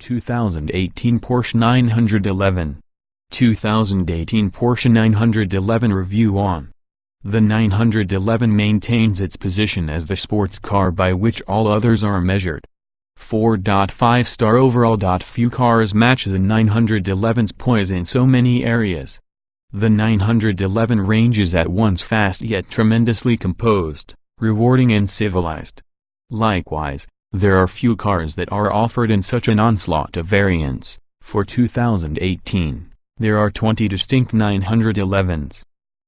2018 Porsche 911. 2018 Porsche 911 review on. The 911 maintains its position as the sports car by which all others are measured. 4.5-star overall. Few cars match the 911's poise in so many areas. The 911 ranges at once fast yet tremendously composed, rewarding and civilized. Likewise, there are few cars that are offered in such an onslaught of variants. For 2018, there are 20 distinct 911s.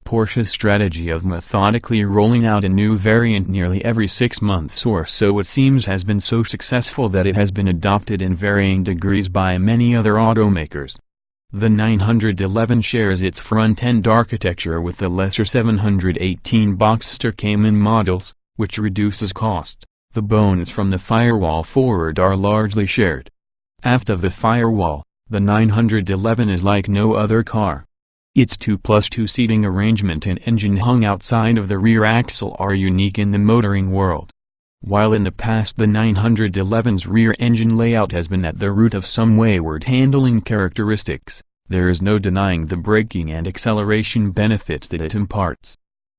Porsche's strategy of methodically rolling out a new variant nearly every 6 months or so it seems has been so successful that it has been adopted in varying degrees by many other automakers. The 911 shares its front-end architecture with the lesser 718 Boxster Cayman models, which reduces cost. The bones from the firewall forward are largely shared. Aft of the firewall, the 911 is like no other car. Its 2+2 seating arrangement and engine hung outside of the rear axle are unique in the motoring world. While in the past the 911's rear engine layout has been at the root of some wayward handling characteristics, there is no denying the braking and acceleration benefits that it imparts.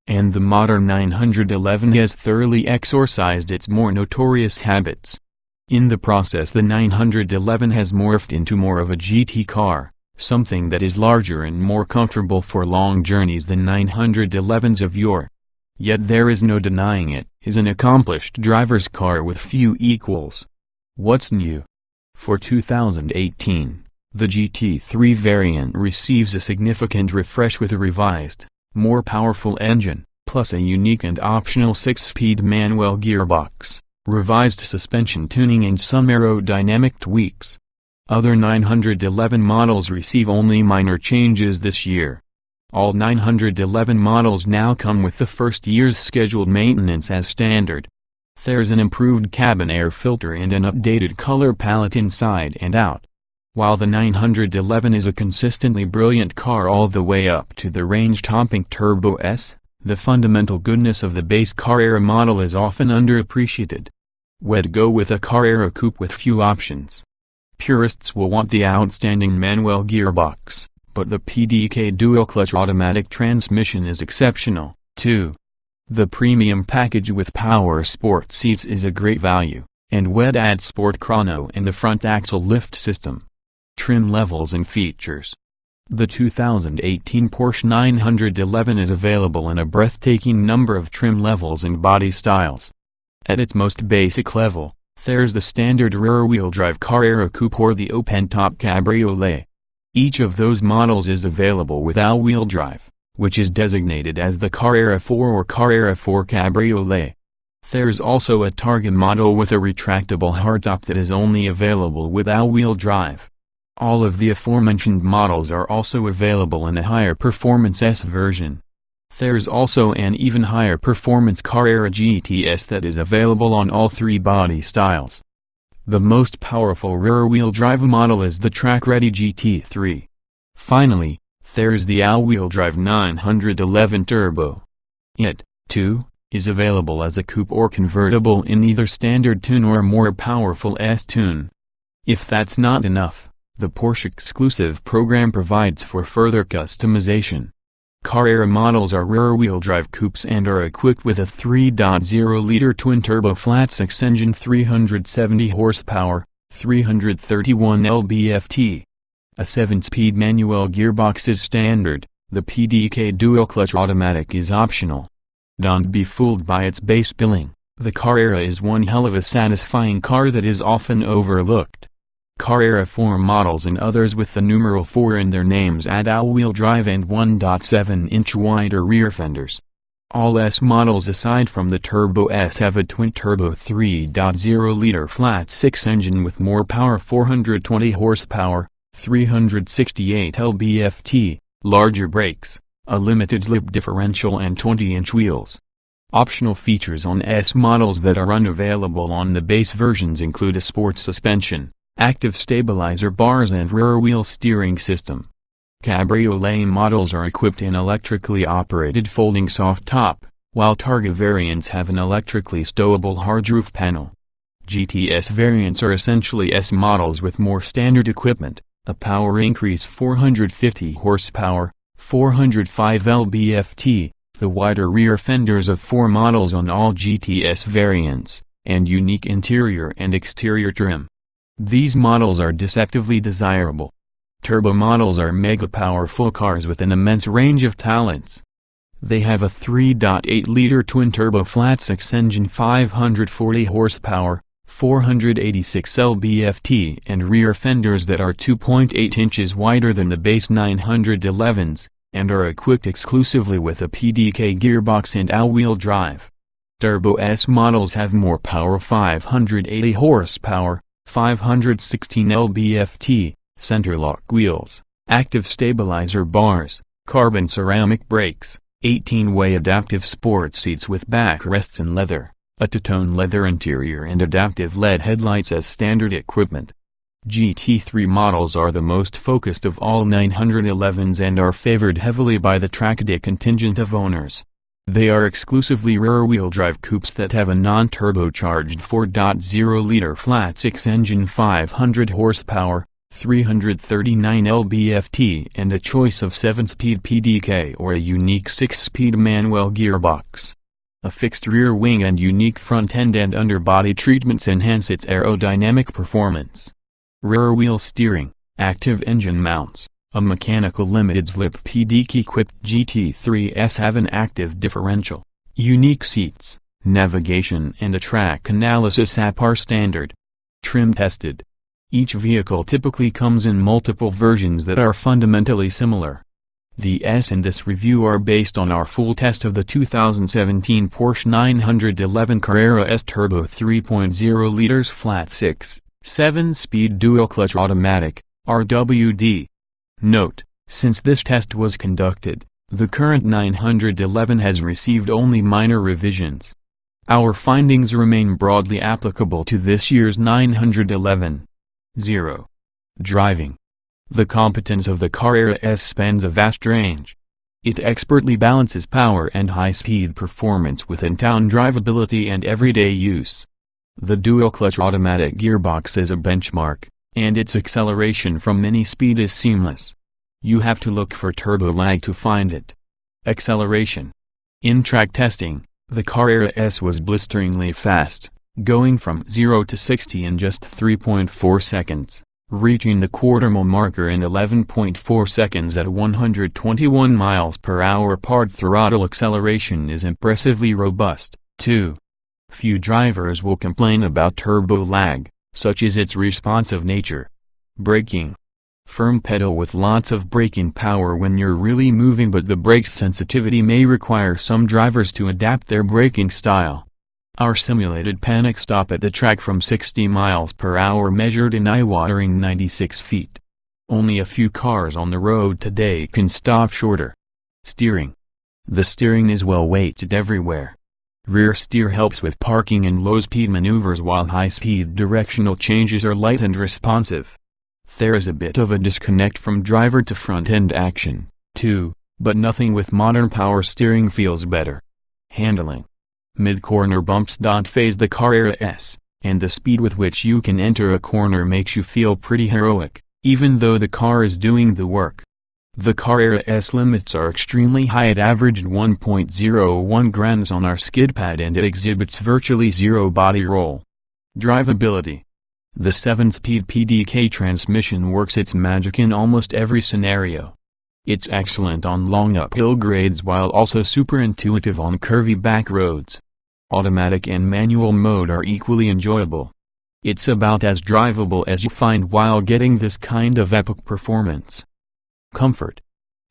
And the modern 911 has thoroughly exorcised its more notorious habits. In the process the 911 has morphed into more of a GT car, something that is larger and more comfortable for long journeys than 911s of yore. Yet there is no denying it is an accomplished driver's car with few equals. What's new? For 2018, the GT3 variant receives a significant refresh with a revised, more powerful engine, plus a unique and optional 6-speed manual gearbox, revised suspension tuning and some aerodynamic tweaks. Other 911 models receive only minor changes this year. All 911 models now come with the first year's scheduled maintenance as standard. There's an improved cabin air filter and an updated color palette inside and out. While the 911 is a consistently brilliant car all the way up to the range-topping Turbo S, the fundamental goodness of the base Carrera model is often underappreciated. We'd go with a Carrera coupe with few options. Purists will want the outstanding manual gearbox, but the PDK dual-clutch automatic transmission is exceptional, too. The premium package with power sport seats is a great value, and we'd add Sport Chrono and the front axle lift system. Trim levels and features. The 2018 Porsche 911 is available in a breathtaking number of trim levels and body styles. At its most basic level, there's the standard rear-wheel drive Carrera Coupe or the open-top Cabriolet. Each of those models is available with all-wheel drive, which is designated as the Carrera 4 or Carrera 4 Cabriolet. There's also a Targa model with a retractable hardtop that is only available with all-wheel drive. All of the aforementioned models are also available in a higher performance S version. There's also an even higher performance Carrera GTS that is available on all three body styles. The most powerful rear-wheel drive model is the track-ready GT3. Finally, there's the all-wheel drive 911 Turbo. It, too, is available as a coupe or convertible in either standard tune or more powerful S-tune. If that's not enough, the Porsche exclusive program provides for further customization. Carrera models are rear-wheel drive coupes and are equipped with a 3.0-liter twin-turbo flat-six engine 370 horsepower, 331 lb-ft. A 7-speed manual gearbox is standard, the PDK dual-clutch automatic is optional. Don't be fooled by its base billing, the Carrera is one hell of a satisfying car that is often overlooked. Carrera 4 models and others with the numeral 4 in their names add all-wheel drive and 1.7-inch wider rear fenders. All S models aside from the Turbo S have a twin-turbo 3.0-liter flat-six engine with more power 420 horsepower, 368 lb-ft, larger brakes, a limited-slip differential and 20-inch wheels. Optional features on S models that are unavailable on the base versions include a sport suspension, active stabilizer bars and rear-wheel steering system. Cabriolet models are equipped in electrically operated folding soft top, while Targa variants have an electrically stowable hard roof panel. GTS variants are essentially S models with more standard equipment, a power increase 450 horsepower, 405 lb-ft, the wider rear fenders of 4 models on all GTS variants, and unique interior and exterior trim. These models are deceptively desirable. Turbo models are mega powerful cars with an immense range of talents. They have a 3.8-liter twin-turbo flat-six engine, 540 horsepower, 486 lb-ft, and rear fenders that are 2.8 inches wider than the base 911s, and are equipped exclusively with a PDK gearbox and all-wheel drive. Turbo S models have more power, 580 horsepower, 516 lb-ft, center-lock wheels, active stabilizer bars, carbon ceramic brakes, 18-way adaptive sport seats with backrests and leather, a two-tone leather interior and adaptive LED headlights as standard equipment. GT3 models are the most focused of all 911s and are favored heavily by the trackday contingent of owners. They are exclusively rear-wheel drive coupes that have a non-turbocharged 4.0-liter flat-six engine, 500 horsepower, 339 lb-ft, and a choice of 7-speed PDK or a unique 6-speed manual gearbox. A fixed rear wing and unique front end and underbody treatments enhance its aerodynamic performance. Rear-wheel steering, active engine mounts, a mechanical limited-slip PDK-equipped GT3s have an active differential, unique seats, navigation and a track analysis app are standard. Trim tested. Each vehicle typically comes in multiple versions that are fundamentally similar. The S in this review are based on our full test of the 2017 Porsche 911 Carrera S Turbo 3.0 liters flat-six, 7-speed dual-clutch automatic, RWD. Note, since this test was conducted, the current 911 has received only minor revisions. Our findings remain broadly applicable to this year's 911. 0. Driving. The competence of the Carrera S spans a vast range. It expertly balances power and high-speed performance with in-town drivability and everyday use. The dual-clutch automatic gearbox is a benchmark, and its acceleration from any speed is seamless. You have to look for turbo lag to find it. Acceleration. In track testing, the Carrera S was blisteringly fast, going from 0 to 60 in just 3.4 seconds, reaching the quarter-mile marker in 11.4 seconds at 121 miles per hour. Part throttle acceleration is impressively robust, too. Few drivers will complain about turbo lag, such as its responsive nature. Braking. Firm pedal with lots of braking power when you're really moving, but the brake sensitivity may require some drivers to adapt their braking style. Our simulated panic stop at the track from 60 miles per hour measured in eye-watering 96 feet. Only a few cars on the road today can stop shorter. Steering. The steering is well weighted everywhere. Rear steer helps with parking and low-speed maneuvers, while high-speed directional changes are light and responsive. There is a bit of a disconnect from driver to front-end action, too, but nothing with modern power steering feels better. Handling. Mid-corner bumps don't faze the Carrera S, and the speed with which you can enter a corner makes you feel pretty heroic, even though the car is doing the work. The Carrera S limits are extremely high. It averaged 1.01 grams on our skid pad and it exhibits virtually zero body roll. Drivability. The 7-speed PDK transmission works its magic in almost every scenario. It's excellent on long uphill grades while also super intuitive on curvy back roads. Automatic and manual mode are equally enjoyable. It's about as drivable as you find while getting this kind of epic performance. Comfort.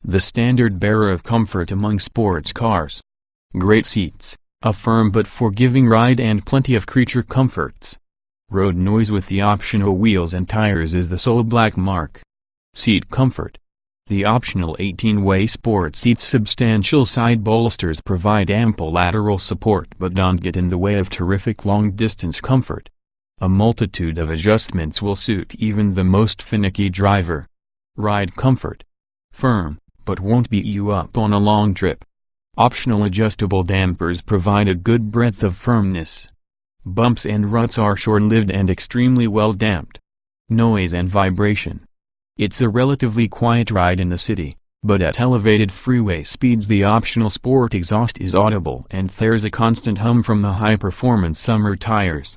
The standard bearer of comfort among sports cars. Great seats, a firm but forgiving ride and plenty of creature comforts. Road noise with the optional wheels and tires is the sole black mark. Seat comfort. The optional 18-way sport seats' substantial side bolsters provide ample lateral support but don't get in the way of terrific long-distance comfort. A multitude of adjustments will suit even the most finicky driver. Ride comfort. Firm, but won't beat you up on a long trip. Optional adjustable dampers provide a good breadth of firmness. Bumps and ruts are short-lived and extremely well damped. Noise and vibration. It's a relatively quiet ride in the city, but at elevated freeway speeds the optional sport exhaust is audible and there's a constant hum from the high-performance summer tires.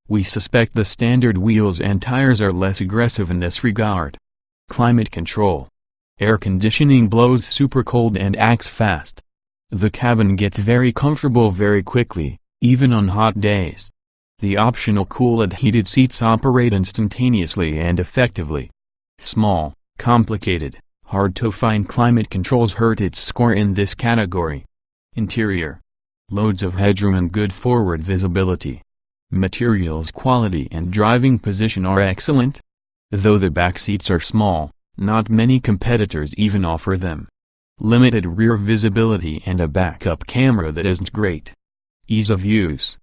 We suspect the standard wheels and tires are less aggressive in this regard. Climate control. Air conditioning blows super cold and acts fast. The cabin gets very comfortable very quickly, even on hot days. The optional cooled heated seats operate instantaneously and effectively. Small, complicated, hard-to-find climate controls hurt its score in this category. Interior. Loads of headroom and good forward visibility. Materials quality and driving position are excellent. Though the back seats are small, not many competitors even offer them. Limited rear visibility and a backup camera that isn't great. Ease of use.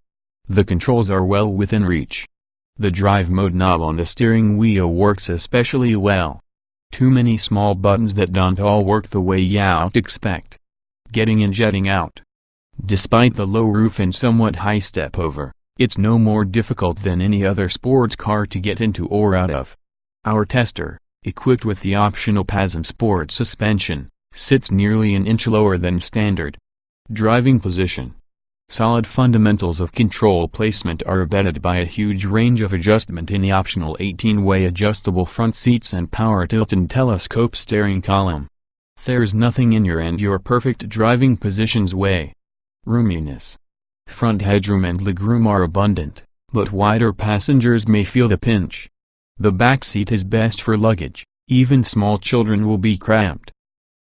The controls are well within reach. The drive mode knob on the steering wheel works especially well. Too many small buttons that don't all work the way you'd expect. Getting in jetting out. Despite the low roof and somewhat high step over, it's no more difficult than any other sports car to get into or out of. Our tester, equipped with the optional PASM Sport suspension, sits nearly an inch lower than standard. Driving position. Solid fundamentals of control placement are abetted by a huge range of adjustment in the optional 18-way adjustable front seats and power tilt and telescope steering column. There's nothing in your perfect driving position's way. Roominess. Front headroom and legroom are abundant, but wider passengers may feel the pinch. The back seat is best for luggage, even small children will be cramped.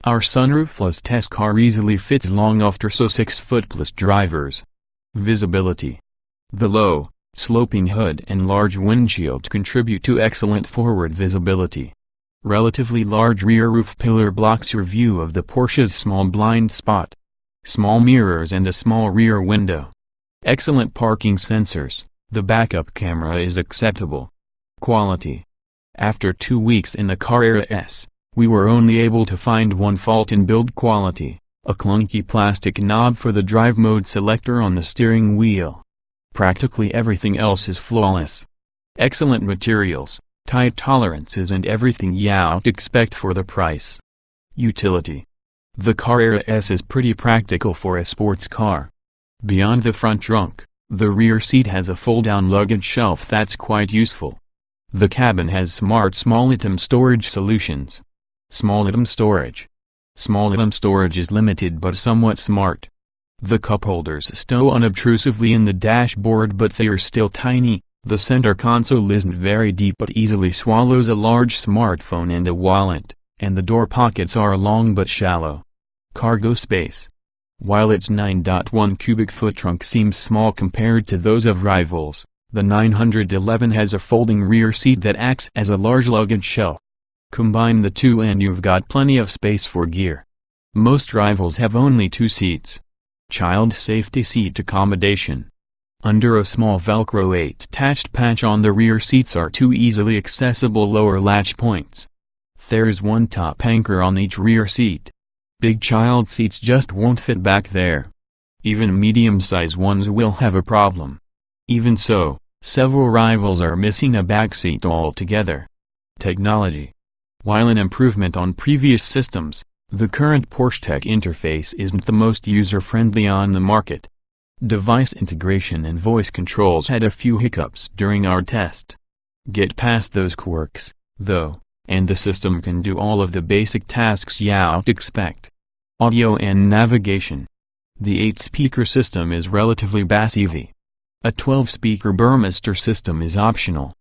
Our sunroofless test car easily fits long after so 6-foot-plus drivers. Visibility. The low, sloping hood and large windshield contribute to excellent forward visibility. Relatively large rear roof pillar blocks your view of the Porsche's small blind spot. Small mirrors and a small rear window. Excellent parking sensors, the backup camera is acceptable. Quality. After 2 weeks in the Carrera S, we were only able to find one fault in build quality, a clunky plastic knob for the drive mode selector on the steering wheel. Practically everything else is flawless. Excellent materials, tight tolerances and everything you'd expect for the price. Utility. The Carrera S is pretty practical for a sports car. Beyond the front trunk, the rear seat has a fold-down luggage shelf that's quite useful. The cabin has smart small-item storage solutions. Small-item storage. Small-item storage is limited but somewhat smart. The cup holders stow unobtrusively in the dashboard but they are still tiny, the center console isn't very deep but easily swallows a large smartphone and a wallet, and the door pockets are long but shallow. Cargo space. While its 9.1 cubic foot trunk seems small compared to those of rivals, the 911 has a folding rear seat that acts as a large luggage shelf. Combine the two and you've got plenty of space for gear. Most rivals have only 2 seats. Child safety seat accommodation. Under a small Velcro 8-attached patch on the rear seats are 2 easily accessible lower latch points. There's one top anchor on each rear seat. Big child seats just won't fit back there. Even medium-sized ones will have a problem. Even so, several rivals are missing a back seat altogether. Technology. While an improvement on previous systems, the current Porsche Tech interface isn't the most user-friendly on the market. Device integration and voice controls had a few hiccups during our test. Get past those quirks, though, and the system can do all of the basic tasks you'd expect. Audio and navigation. The 8-speaker system is relatively bass-heavy. A 12-speaker Burmester system is optional.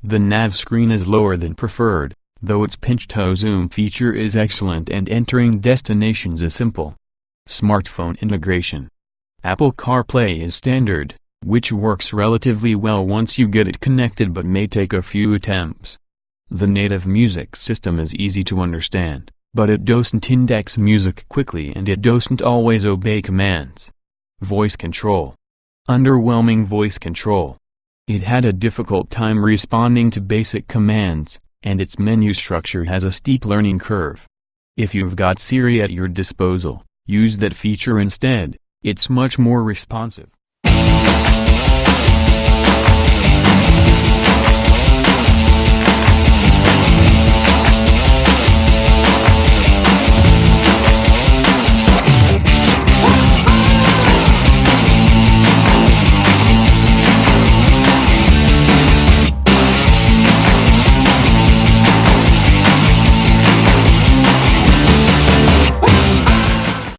The nav screen is lower than preferred, though its pinch-toe zoom feature is excellent and entering destinations is simple. Smartphone integration. Apple CarPlay is standard, which works relatively well once you get it connected but may take a few attempts. The native music system is easy to understand, but it doesn't index music quickly and it doesn't always obey commands. Voice control. Underwhelming voice control. It had a difficult time responding to basic commands, and its menu structure has a steep learning curve. If you've got Siri at your disposal, use that feature instead, it's much more responsive.